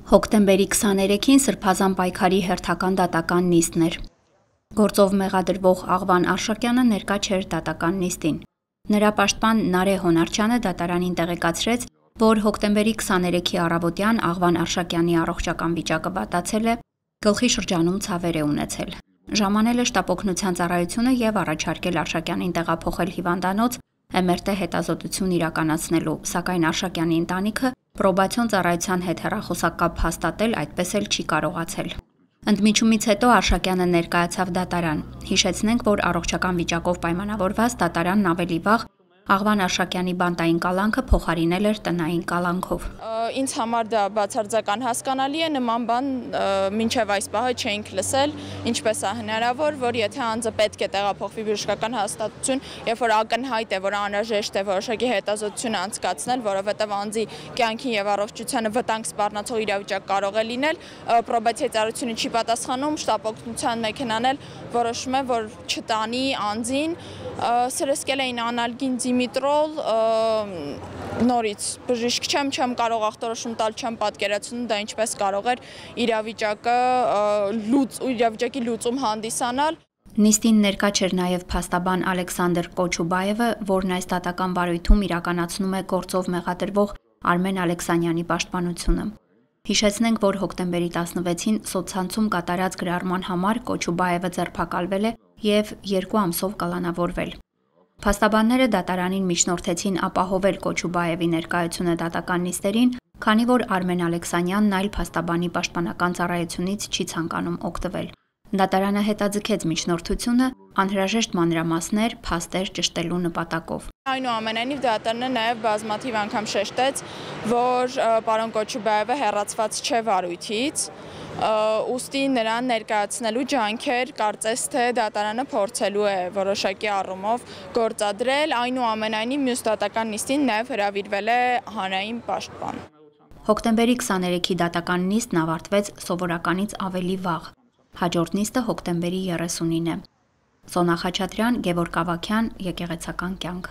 Հոկտեմբերի 23-ին Սրբազան պայքարի հերթական դատական նիստն էր։ Գործով մեղադրվող Աղվան Արշակյանը ներկա չէր դատական նիստին։ Նրա պաշտպան Նարե Հոնարչյանը դատարանին տեղեկացրեց, որ հոկտեմբերի 23-ի առավոտյան Աղվան Արշակյանի առողջական վիճակը վատացել է, գլխի շրջանում ցավեր է ունեցել։ Ժամանել է շտապօգնության ծառայությունը եւ առաջարկել Արշակյանին տեղափոխել հիվանդանոց MRT հետազոտություն իրականացնելու, սակայն Արշակյանի ընտանիքը պրոբացիոն ծառայության հետ հեռախոսակապ հաստատել այդպես էլ չի կարողացել։ Ընդմիջումից հետո Արշակյանը ներկայացավ դատարան։ Հիշեցնենք, որ առողջական վիճակով պայմանավորված դատարանն ավելի վաղ Աղվան Արշակյանի բանտային կալանքը փոխարինել էր տնային կալանքով։ Ինձ համար դա բացարձական հասկանալի է, նման բան մինչև այս պահը չէինք լսել, ինչպես է հնարավոր, որ եթե անձը պետք է տեղափոխվի բժշկական հաստատություն, երբ որ ակնհայտ է, որ անհրաժեշտ է որոշակի հետազոտություն անցկացնել, որովհետև անձի կյանքին եւ առողջությանը վտանգ սպառնացող իրավիճակ կարող է լինել, պրոբացիայի ծառայությունը չի պատասխանում, շտապօգնության մեքենան էլ որոշում է, որ չտանի անձին, սրսկել էին անալգին Դիմիտրոլ, նորից բժիշկ չեմ կարող ախտորոշում տալ, չեմ պատկերացնում դա ինչպես կարող էր իրավիճակի լուծում հանդիսանալ։ Նիստին ներկա չէր նաև փաստաբան Ալեքսանդր Կոչուբաևը, որն այս դատական վարույթում իրականացնում է գործով մեղադրվող Արմեն Ալեքսանյանի պաշտպանությունը։ Հիշեցնենք, որ հոկտեմբերի 16-ին սոցցանցում կատարած գրառման համար Կոչուբաևը ձերբակալվել է եւ 2 ամսով կալանավորվել։ Փաստաբանները դատարանին միջնորդեցին ապահովել Կոչուբաևի ներկայությունը դատական նիստերին, քանի որ Արմեն Ալեքսանյանն այլ փաստաբանի պաշտպանական ծառայությունից չի ցանկանում օգտվել։ Դատարանը հետաձգեց միջնորդությունը անհրաժեշտ մանրամասներ, փաստեր ճշտելու նպատակով։ Այնուամենայնիվ դատարանը նաև բազմաթիվ անգամ շեշտեց, որ պարոն Կոչուբաևը հեռացված չէ վարույթից, ուստի նրան ներկայացնելու ջանքեր կարծես թե դատարանը փորձելու է որոշակի առումով գործադրել, այնուամենայնիվ մյուս դատական նիստին նաև հրավիրվել է հանրային պաշտպան։ Հոկտեմբերի 23-ի դատական նիստն ավարտվեց սովորականից ավելի վաղ։ Հաջորդ նիստը հոկտեմբերի 30-ին է։ Սոնա Խաչատրյան, Գևորգ Ավագյան, Եկեղեցական կյանք։